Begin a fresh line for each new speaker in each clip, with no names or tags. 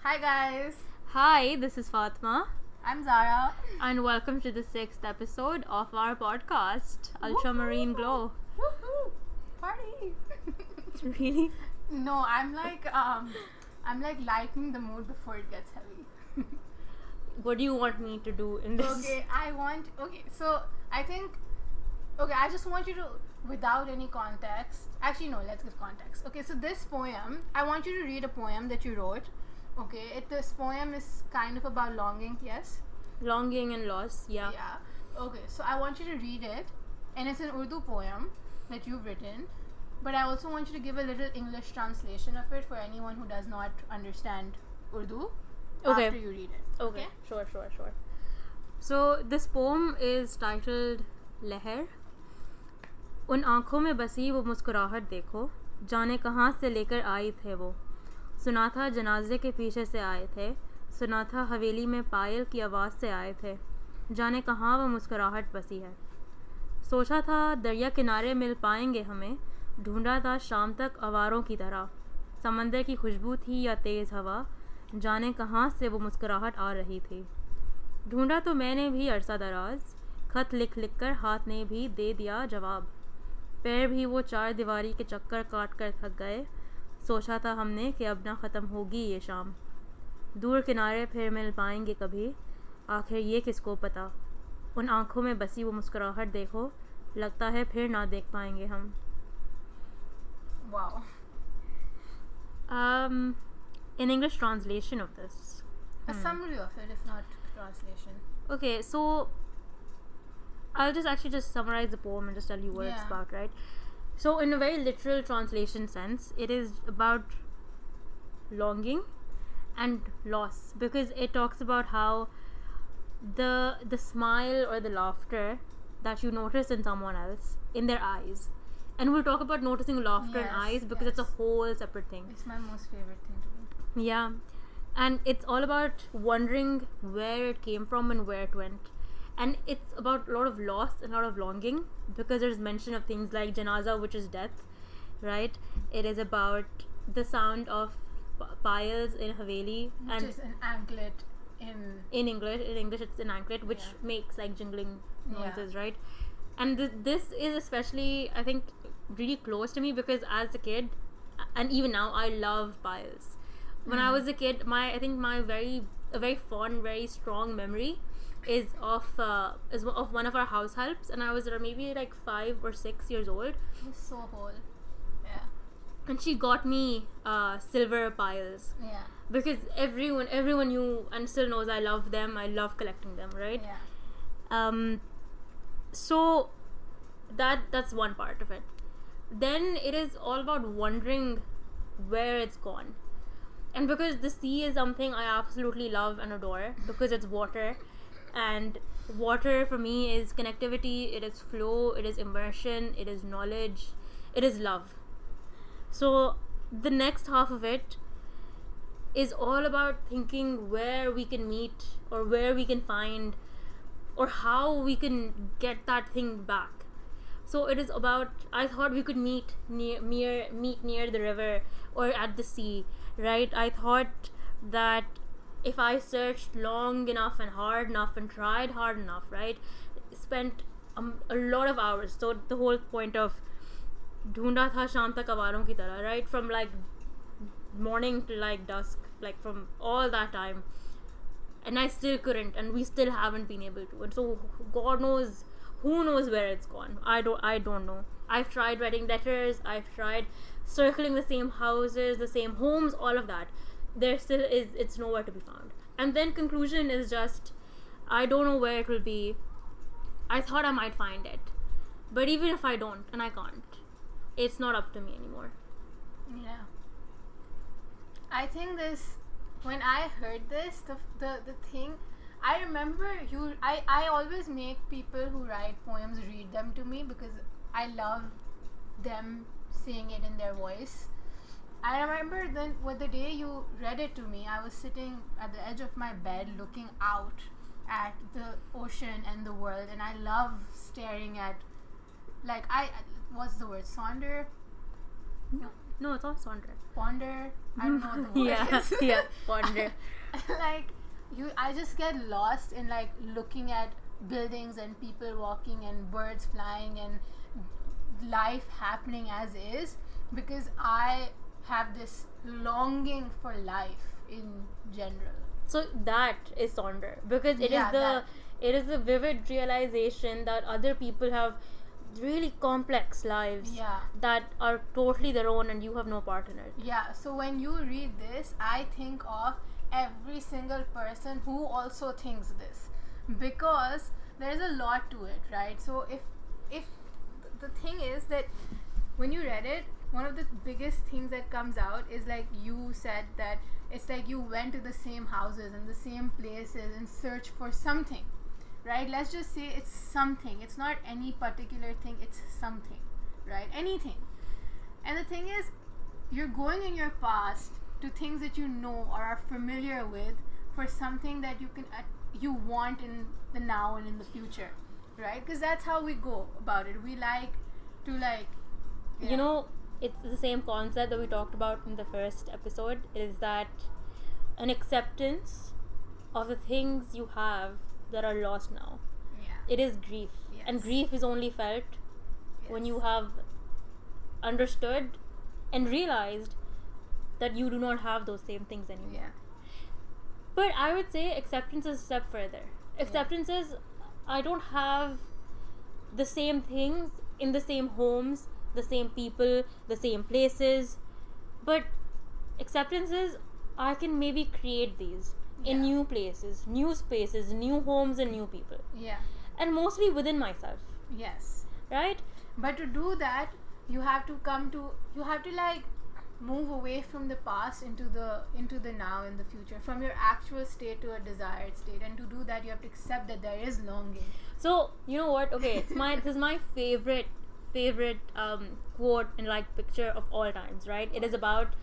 Hi guys,
Hi, this is Fatma,
I'm Zara.
and welcome to the 6th episode of our podcast, Ultramarine Glow.
Woohoo! Party!
Really?
No, I'm like lightening the mood before it gets heavy.
What do you want me to do in this?
I just want you to, without any context. Actually, no, let's give context. Okay, so this poem, I want you to read a poem that you wrote. Okay, this poem is kind of about longing. Yes.
Longing and loss, yeah.
Yeah. Okay, so I want you to read it, and it's an Urdu poem that you've written. But I also want you to give a little English translation of it for anyone who does not understand Urdu
Okay.
after you read it.
Okay, sure. So, this poem is titled Leher. उन आँखों में बसी वो मुस्कुराहट देखो, जाने कहाँ से लेकर आई थे वो. सुना था जनाजे के पीछे से आए थे, सुना था हवेली में पायल की आवाज़ से आए थे, जाने कहाँ वो मुस्कुराहट बसी है. सोचा था दरिया किनारे मिल पाएंगे हमें, ढूंढा था शाम तक आवारों की तरह. समंदर की खुशबू थी या तेज़ हवा, जाने कहाँ से वो मुस्कुराहट आ रही थी. ढूंढा तो मैंने भी अरसा दराज, खत लिख लिख कर हाथ ने भी दे दिया जवाब. पैर भी वो चार दीवारी के चक्कर काट कर थक गए, सोचा था हमने कि अब ना ख़त्म होगी ये शाम. दूर किनारे फिर मिल पाएंगे कभी, आखिर ये किसको पता. उन आँखों में बसी वो मुस्कुराहट देखो, लगता है फिर ना देख पाएंगे हम.
Wow.
In English translation of this.
A summary of it, if not translation.
Okay, so I'll just summarize the poem and just tell you what it's
Yeah.
about, right? So in a very literal translation sense, it is about longing and loss, because it talks about how the smile or the laughter that you notice in someone else, in their eyes, and we'll talk about noticing laughter in
Yes,
eyes because it's a
yes.
whole separate thing.
It's my most favorite thing to do.
Yeah, and it's all about wondering where it came from and where it went. And it's about a lot of loss and a lot of longing, because there's mention of things like janaza, which is death, right? It is about the sound of piles in Haveli,
Which
and
is an anklet in
in English it's an anklet, which
Yeah.
makes like jingling
Yeah.
noises, right? And this is especially, I think, really close to me, because as a kid, and even now, I love piles. When I was a kid, I think my very fond, very strong memory is of one of our house helps, and I was maybe like 5 or 6 years old,
It's so whole. Yeah.
and she got me silver piles,
Yeah.
because everyone knew and still knows I love them. I love collecting them, right?
Yeah.
So that's one part of it. Then it is all about wondering where it's gone. And because the sea is something I absolutely love and adore, because it's water, and water for me is connectivity, it is flow, it is immersion, it is knowledge, it is love. So the next half of it is all about thinking where we can meet, or where we can find, or how we can get that thing back. So it is about, I thought we could meet near the river or at the sea, right? I thought that if I searched long enough and hard enough and tried hard enough, right, spent a lot of hours. So the whole point of ढूंढा था शाम तक आवारों की तरह, right, from like morning to like dusk, like from all that time, and I still couldn't, and we still haven't been able to. And so God knows, who knows where it's gone. I don't know. I've tried writing letters, I've tried circling the same houses, the same homes, all of that. There still is, it's nowhere to be found. And then conclusion is just, I don't know where it will be. I thought I might find it, but even if I don't, and I can't, it's not up to me anymore.
Yeah. I think this, when I heard this, the thing, I remember I always make people who write poems read them to me, because I love them saying it in their voice. I remember then the day you read it to me, I was sitting at the edge of my bed looking out at the ocean and the world, and I love staring at, like, what's the word, sonder?
No, it's not Sonder.
ponder. I don't know what the word
Yeah,
is.
yeah, ponder.
Like I just get lost in like looking at buildings and people walking and birds flying and life happening as is, because I have this longing for life in general.
So that is Sonder, because
Yeah, that.
it is the vivid realization that other people have really complex lives
Yeah.
that are totally their own and you have no part in it.
Yeah, so when you read this, I think of every single person who also thinks this, because there's a lot to it, right? So if the thing is that when you read it, one of the biggest things that comes out is like you said that it's like you went to the same houses and the same places in search for something, right? Let's just say it's something. It's not any particular thing, it's something, right? Anything. And the thing is, you're going in your past to things that you know or are familiar with for something that you want in the now and in the future, right? Because that's how we go about it. We like to like, yeah.
You know, it's the same concept that we talked about in the first episode, is that an acceptance of the things you have that are lost now.
Yeah.
It is grief.
Yes.
And grief is only felt when
Yes.
you have understood and realized that you do not have those same things anymore.
Yeah.
But I would say acceptance is a step further. Acceptance is, I don't have the same things in the same homes, the same people, the same places, but acceptance is, I can maybe create these in
Yeah.
new places, new spaces, new homes, and new people,
Yeah.
and mostly within myself,
Yes.
right?
But to do that, you have to like move away from the past into the now and the future, from your actual state to a desired state. And to do that, you have to accept that there is longing.
So you know what? Okay, this is my favorite quote and like picture of all times, right? It is about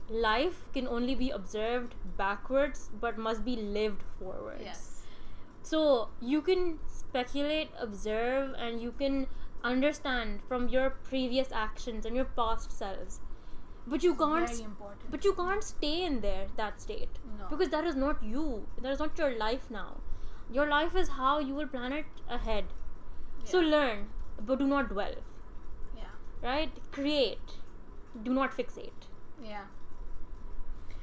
life can only be observed backwards but must be lived forwards.
Yes.
So you can speculate, observe, and you can understand from your previous actions and your past selves, but you can't
Very important.
but you can't stay in that state.
No.
Because that is not you, that is not your life now. Your life is how you will plan it ahead. So
Yeah.
learn, but do not dwell,
Yeah.
right? Create, do not fixate.
Yeah.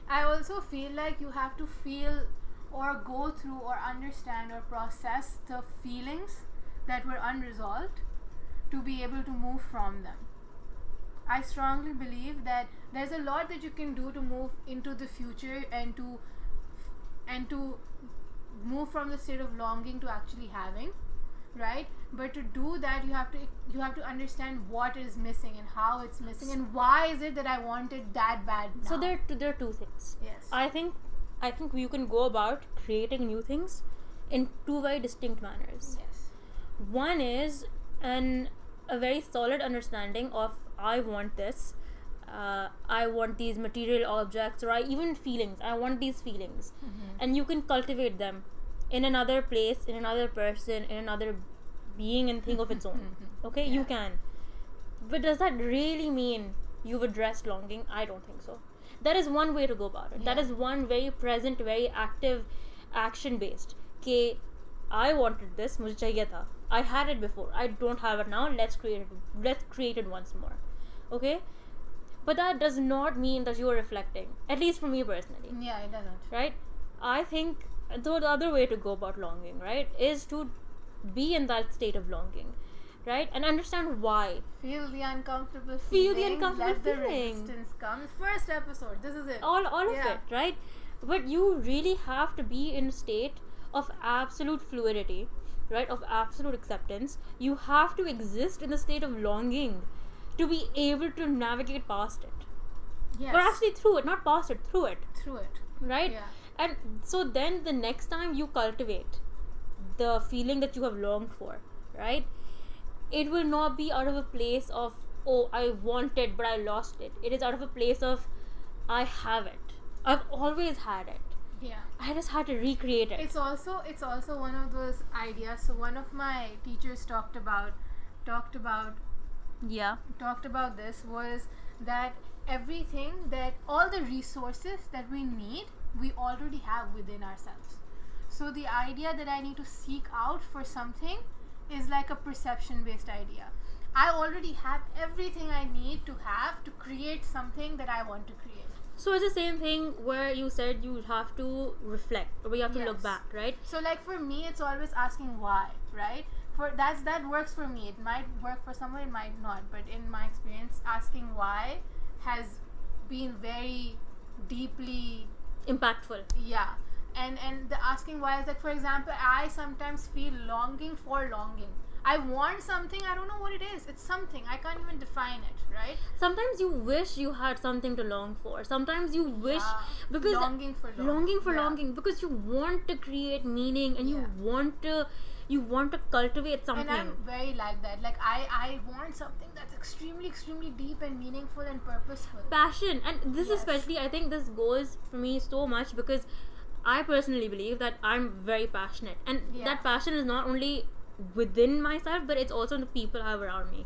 I also feel like you have to feel or go through or understand or process the feelings that were unresolved to be able to move from them. I strongly believe that there's a lot that you can do to move into the future and to move from the state of longing to actually having, right? But to do that, you have to understand what is missing and how it's missing and why is it that I want it that bad now.
So there are two things.
Yes.
I think you can go about creating new things in two very distinct manners.
Yes.
One is a very solid understanding of, I want this, I want these material objects, or even feelings. I want these feelings, and you can cultivate them in another place, in another person, in another being and thing of its own. Okay,
Yeah.
you can. But does that really mean you've addressed longing? I don't think so. That is one way to go about it. That
Yeah.
is one very present, very active, action based. Okay, I wanted this, मुझे चाहिए था. I had it before. I don't have it now. Let's create it once more. Okay? But that does not mean that you are reflecting. At least for me personally.
Yeah, it doesn't.
Right? I think the other way to go about longing, right, is to be in that state of longing, right? And understand why.
Feel the uncomfortable
Feel the
feelings,
uncomfortable
let the
feeling.
resistance come. First episode, this is it.
All of
Yeah.
it, right? But you really have to be in a state of absolute fluidity, right? Of absolute acceptance. You have to exist in the state of longing to be able to navigate past it.
Yes.
Or actually through it, not past it, through it,
Through it.
right?
Yeah.
And so then the next time you cultivate the feeling that you have longed for, right, it will not be out of a place of, oh, I want it but I lost it. It is out of a place of, I have it, I've always had it,
Yeah.
I just had to recreate it.
It's also one of those ideas. So one of my teachers talked about
Yeah.
this was that everything that all the resources that we need, we already have within ourselves. So the idea that I need to seek out for something is like a perception based idea. I already have everything I need to have to create something that I want to create.
So it's the same thing where you said you have to reflect, or you have to look
Yes.
back, right?
So like for me, it's always asking why, right? For that works for me. It might work for someone, it might not. But in my experience, asking why has been very deeply,
Impactful.
yeah. And the asking why is like, for example, I sometimes feel longing for longing. I want something, I don't know what it is. It's something, I can't even define it, right?
Sometimes you wish you had something to long for. Sometimes you wish,
Yeah.
because
Longing for longing. Yeah.
longing, because you want to create meaning, and
Yeah.
you want to cultivate something.
And I'm very like that. Like I want something that's extremely deep and meaningful and purposeful.
Passion. And this
Yes.
especially, I think this goes for me so much because I personally believe that I'm very passionate, and
Yeah.
that passion is not only within myself, but it's also in the people I have around me.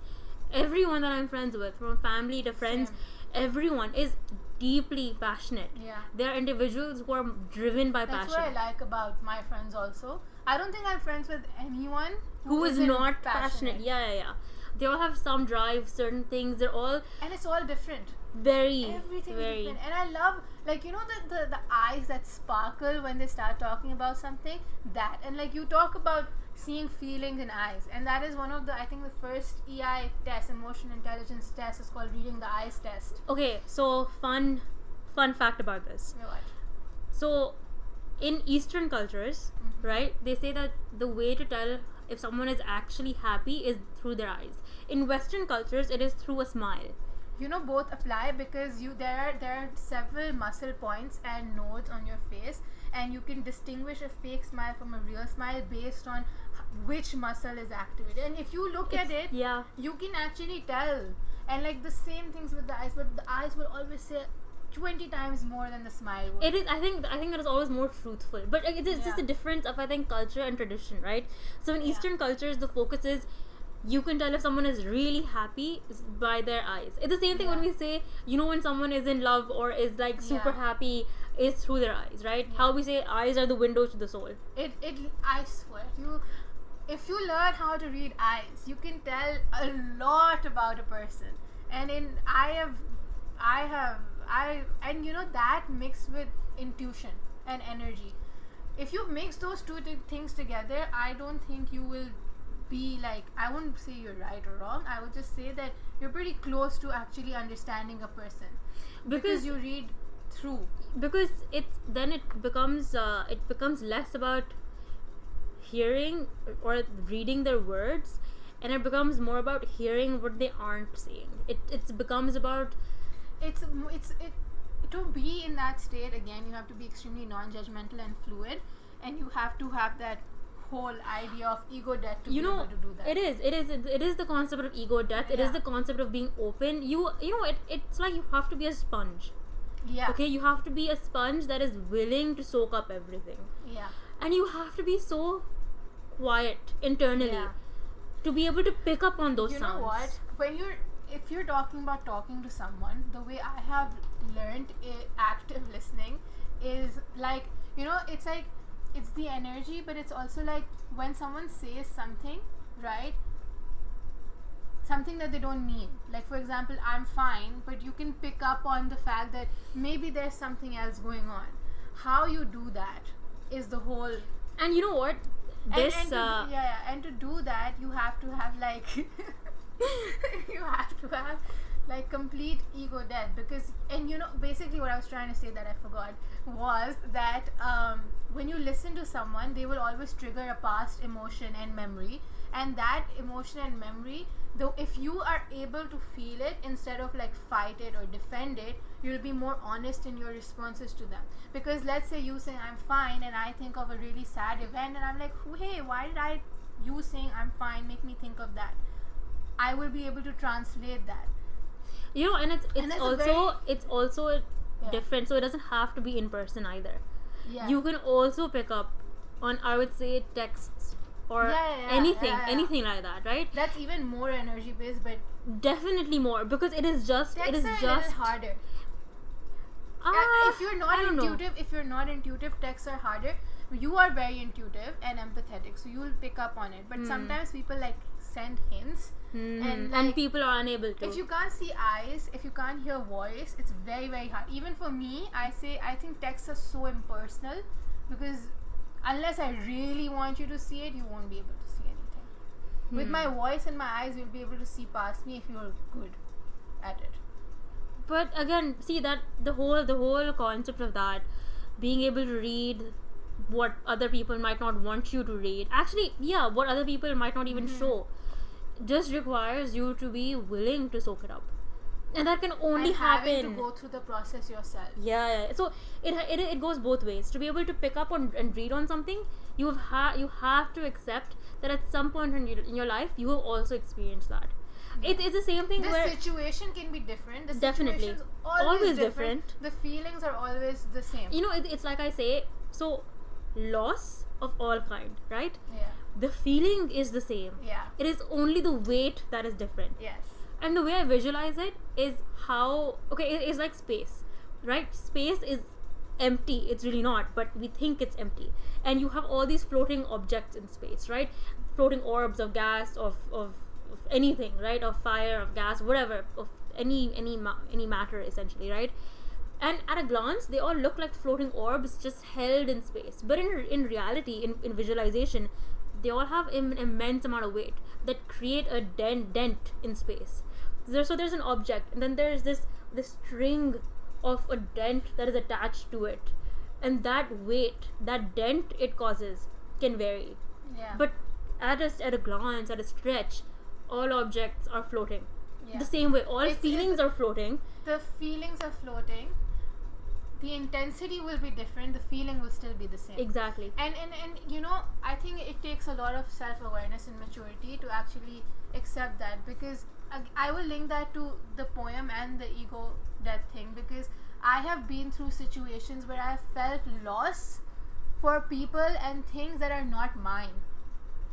Everyone that I'm friends with, from family to friends,
Same.
everyone is deeply passionate.
Yeah.
They are individuals who are driven by
That's
passion.
what I like about my friends also. I don't think I'm friends with anyone
Who is
isn't
not passionate. Yeah. They all have some drive, certain things. They're all
And it's all different.
very,
Everything
very.
is different. And I love, like, you know, the eyes that sparkle when they start talking about something. That. And like you talk about seeing feelings in eyes. And that is one of the, I think the first EI test, emotional intelligence test, is called reading the eyes test.
Okay, so fun fact about this.
You know what?
So, in Eastern cultures, right, they say that the way to tell if someone is actually happy is through their eyes. In Western cultures, it is through a smile.
You know, both apply because there are several muscle points and nodes on your face, and you can distinguish a fake smile from a real smile based on which muscle is activated. And if you look at it,
Yeah.
you can actually tell. And like the same things with the eyes, but the eyes will always say 20 times more than the smile would.
It is. I think that is always more truthful. But it is just
Yeah.
a difference of, I think, culture and tradition, right? So in
Yeah.
Eastern cultures, the focus is you can tell if someone is really happy by their eyes. It's the same thing when
Yeah.
we say, you know, when someone is in love or is like super
Yeah.
happy, is through their eyes, right?
Yeah.
How we say eyes are the windows to the soul.
I swear, if you learn how to read eyes, you can tell a lot about a person. And and you know, that mixed with intuition and energy, if you mix those two things together, I don't think you will be like, I wouldn't say you're right or wrong, I would just say that you're pretty close to actually understanding a person because you read through.
Because it becomes less about hearing or reading their words, and it becomes more about hearing what they aren't saying. It becomes about
It's to be in that state again, you have to be extremely non-judgmental and fluid, and you have to have that whole idea of ego death to be able to do that.
It is the concept of ego death. It is
Yeah.
the concept of being open. It's like you have to be a sponge.
Yeah.
Okay, you have to be a sponge that is willing to soak up everything,
Yeah.
and you have to be so quiet internally
Yeah.
to be able to pick up on those
You
sounds.
know what? If you're talking about talking to someone, the way I have learned active listening is like, you know, it's like, it's the energy, but it's also like when someone says something, right? Something that they don't mean. Like, for example, I'm fine, but you can pick up on the fact that maybe there's something else going on. How you do that is the whole.
And you know what? This
And to do that, you have to have like you have to have like complete ego death, because, and you know, basically what I was trying to say that I forgot was that when you listen to someone, they will always trigger a past emotion and memory, and that emotion and memory, though, if you are able to feel it instead of like fight it or defend it, you'll be more honest in your responses to them. Because let's say you say I'm fine, and I think of a really sad event, and I'm like, hey, why did you saying I'm fine make me think of that? I will be able to translate that.
You know, and it's
that's
also
Yeah.
different, so it doesn't have to be in person either.
Yeah.
You can also pick up on, I would say, texts or anything like that, right?
That's even more energy based, but
Definitely more, because it is just
texts are a little harder. If you're not intuitive, texts are harder. You are very intuitive and empathetic, so you'll pick up on it. But sometimes people like send hints,
and people are unable to.
If you can't see eyes, if you can't hear voice, it's very, very hard. Even for me, I think texts are so impersonal, because unless I really want you to see it, you won't be able to see anything. With my voice and my eyes, you'll be able to see past me if you're good at it.
But again, see that the whole concept of that, being able to read what other people might not want you to read, actually, yeah, what other people might not even show, just requires you to be willing to soak it up, and that can only happen.
Having to go through the process yourself.
Yeah. So it goes both ways. To be able to pick up on and read on something, you have to accept that at some point in your life you have also experienced that. It's the same thing.
The situation can be different. The
Definitely.
situation's always
different.
The feelings are always the same.
It's like I say, so loss of all kind, right?
Yeah.
The feeling is the same.
Yeah.
It is only the weight that is different.
Yes.
And the way I visualize it is how, it's like space, right? Space is empty. It's really not, but we think it's empty. And you have all these floating objects in space, right? Floating orbs of gas, of anything, right? Of fire, of gas, whatever, of any matter, essentially, right? And at a glance, they all look like floating orbs just held in space. But in reality, in visualization, they all have an immense amount of weight that create a dent in space. So there's an object, and then there's this string of a dent that is attached to it, and that weight, that dent it causes, can vary.
Yeah.
But at a glance, at a stretch, all objects are floating.
Yeah.
The same way, all feelings are floating.
The feelings are floating. The intensity will be different. The feeling will still be the same.
Exactly.
And I think it takes a lot of self-awareness and maturity to actually accept that, because I will link that to the poem and the ego death thing, because I have been through situations where I have felt loss for people and things that are not mine,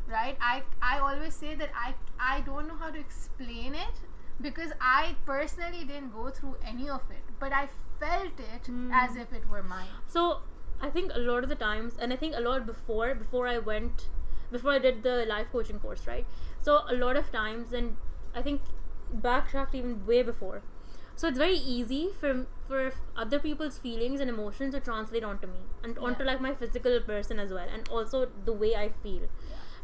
right? I always say that I don't know how to explain it, because I personally didn't go through any of it, but I felt it as if it were mine.
So I think a lot of the times, and I think a lot before I did the life coaching course, right? So a lot of times, and I think backtracked even way before. So it's very easy for other people's feelings and emotions to translate onto me and onto like my physical person as well, and also the way I feel,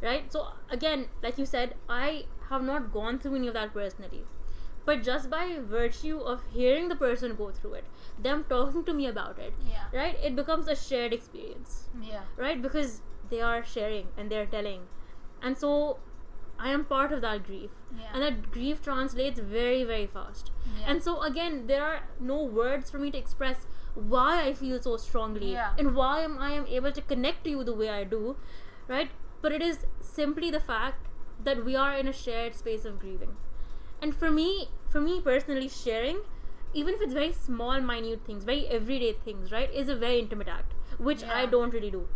right? So again, like you said, I have not gone through any of that personally, but just by virtue of hearing the person go through it, them talking to me about it, right, it becomes a shared experience, right? Because they are sharing and they're telling, and so I am part of that grief, and that grief translates very, very fast. And so again, there are no words for me to express why I feel so strongly and why I am able to connect to you the way I do, right? But it is simply the fact that we are in a shared space of grieving. And for me personally, sharing, even if it's very small, minute things, very everyday things, right, is a very intimate act, which I don't really do.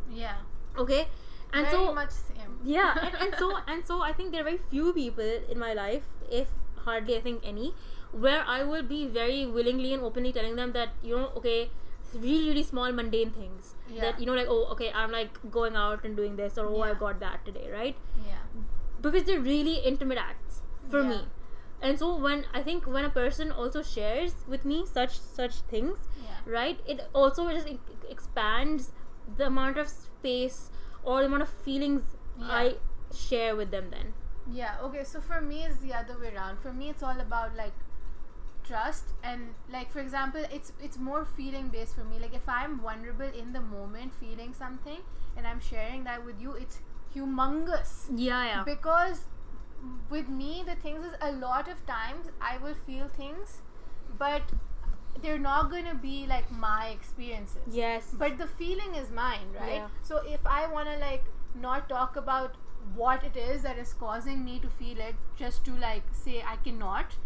Okay. And
very
so
much same.
and so I think there are very few people in my life, if hardly I think any, where I will be very willingly and openly telling them that, okay, really, really small mundane things that, like, oh, okay, I'm like going out and doing this, or oh, I got that today, right? Because they're really intimate acts for me. And so when a person also shares with me such things, right, it also just expands the amount of space or the amount of feelings I share with them then.
Okay, so for me it's the other way around. For me it's all about like trust, and like, for example, it's more feeling based for me. Like, if I'm vulnerable in the moment feeling something and I'm sharing that with you, it's humongous. Because with me the things is, a lot of times I will feel things, but they're not going to be like my experiences. But the feeling is mine, right? So if I want to like not talk about what it is that is causing me to feel it, just to like say I cannot,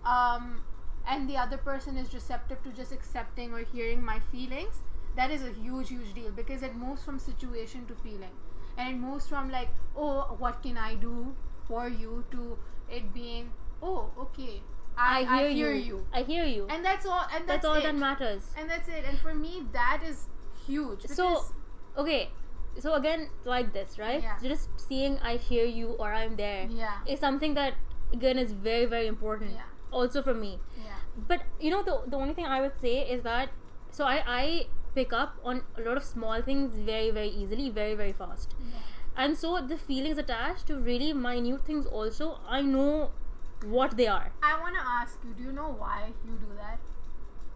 and the other person is receptive to just accepting or hearing my feelings, that is a huge deal, because it moves from situation to feeling. and it moves from like, oh, what can I do for you, to it being, oh, okay, I hear you.
I hear you.
And that's all. And
That's all
it.
that matters.
And that's it. And for me, that is huge.
So, okay. So again, like this, right?
Yeah.
Just seeing I hear you or I'm there is something that again is very, very important.
Yeah.
Also for me.
Yeah.
But you know, the only thing I would say is that so I pick up on a lot of small things very, very easily, very, very fast.
Yeah.
And so the feelings attached to really minute things also, I know what they are.
I want to ask you, do you know why you do that?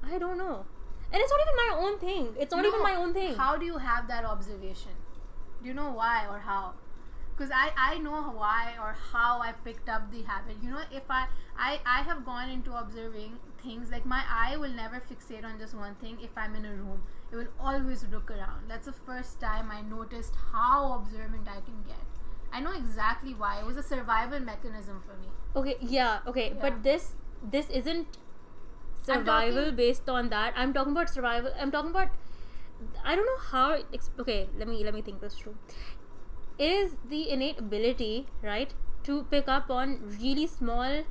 I don't know. And it's not even my own thing. It's not even my own thing.
How do you have that observation? Do you know why or how? Because I know why or how I picked up the habit. You know, if I have gone into observing things, like my eye will never fixate on just one thing. If I'm in a room, it will always look around. That's the first time I noticed how observant I can get. I know exactly why. It was a survival mechanism for me.
Okay, yeah, okay. Yeah. But this isn't survival based on that. I'm talking about survival. I'm talking about, I don't know how okay, let me think this through. It is the innate ability, right, to pick up on really small,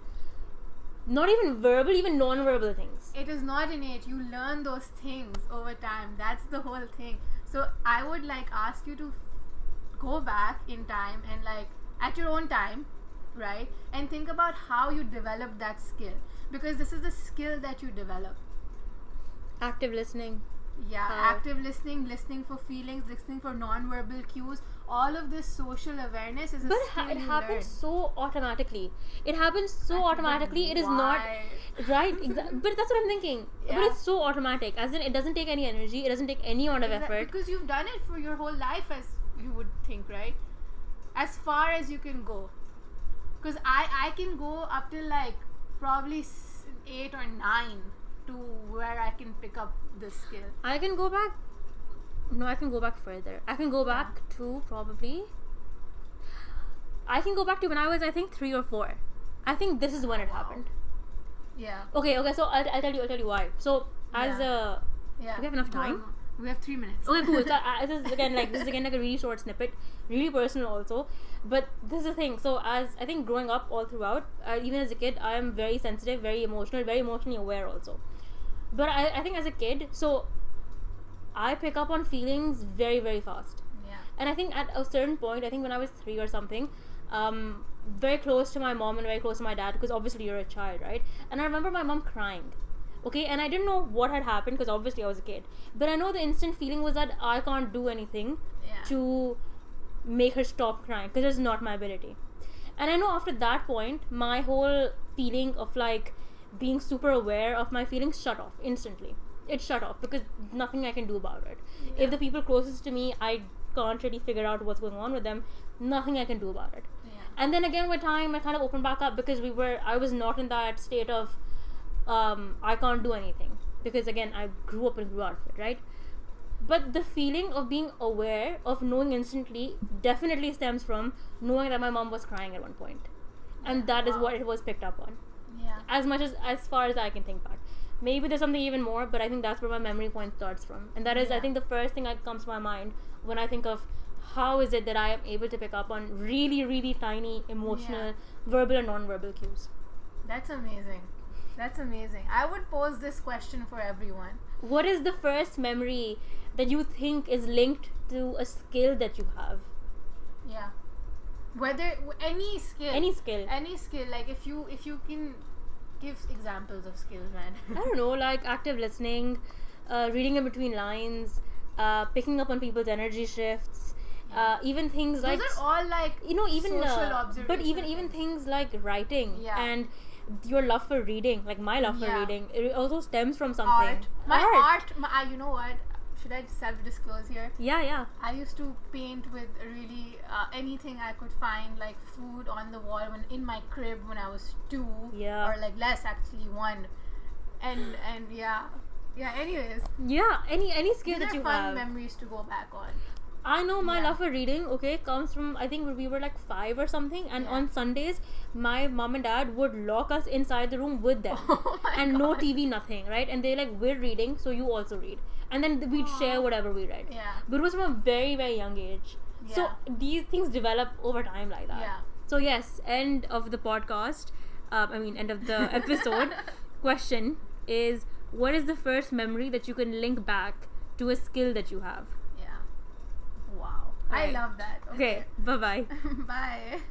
not even verbal, even non-verbal things.
It is not innate. You learn those things over time. That's the whole thing. So I would like ask you to go back in time and like at your own time, right, and think about how you developed that skill, because this is the skill that you develop.
Active listening.
Yeah, active listening for feelings, listening for non-verbal cues. All of this social awareness is a skill
it
you
happens
learn.
So automatically. It happens so automatically. It is not right. But that's what I'm thinking. Yeah. But it's so automatic. As in, it doesn't take any energy. It doesn't take any amount of effort.
Because you've done it for your whole life, as you would think, right? As far as you can go. Because I can go up till like probably 8 or 9 to where I can pick up this skill.
I can go back. No, I can go back further. I can go back to probably. I can go back to when I was, I think, 3 or 4. I think this is when it happened.
Yeah.
Okay. So I'll tell you why. So as we have enough time.
We have 3 minutes.
Okay, cool. So this is again like a really short snippet, really personal also. But this is the thing. So as I think growing up all throughout, even as a kid, I am very sensitive, very emotional, very emotionally aware also. But I think as a kid, so I pick up on feelings very, very fast.
Yeah.
And I think at a certain point, I think when I was 3 or something, very close to my mom and very close to my dad, because obviously you're a child, right? And I remember my mom crying. Okay, and I didn't know what had happened because obviously I was a kid. But I know the instant feeling was that I can't do anything to make her stop crying because it's not my ability. And I know after that point, my whole feeling of like being super aware of my feelings shut off instantly. It shut off because nothing I can do about it. Yeah. If the people closest to me, I can't really figure out what's going on with them, nothing I can do about it. Yeah. And then again with time, I kind of opened back up because I was not in that state of I can't do anything, because again I grew up and grew out of it, right? But the feeling of being aware, of knowing instantly, definitely stems from knowing that my mom was crying at one point. And that is what it was picked up on.
Yeah.
As far as I can think back. Maybe there's something even more, but I think that's where my memory point starts from. And that is, I think, the first thing that comes to my mind when I think of how is it that I am able to pick up on really, really tiny emotional, verbal and non-verbal cues.
That's amazing. That's amazing. I would pose this question for everyone.
What is the first memory that you think is linked to a skill that you have?
Yeah. Whether any skill. Like if you can give examples of skills, man.
I don't know, like active listening, reading in between lines, picking up on people's energy shifts, even things
those
like
are all like
even
social observations.
But even things like writing and your love for reading, like my love for reading, it also stems from something.
Art. You know what? Should I self-disclose here?
Yeah.
I used to paint with really anything I could find, like food on the wall in my crib when I was 2, or like less actually, 1, and anyways.
Yeah, any skill
These
that you
are fun
have.
memories to go back on.
I know my love for reading, comes from, I think we were like 5 or something, and on Sundays, my mom and dad would lock us inside the room with them. And God. No TV, nothing, right? And they're like, we're reading, so you also read. And then we'd share whatever we read.
Yeah.
But it was from a very, very young age. So
Yeah.
these things develop over time like that.
Yeah.
So yes, end of the podcast. End of the episode. Question is, what is the first memory that you can link back to a skill that you have?
Yeah. Wow. I
Right.
love that.
Okay. Bye bye.
Bye.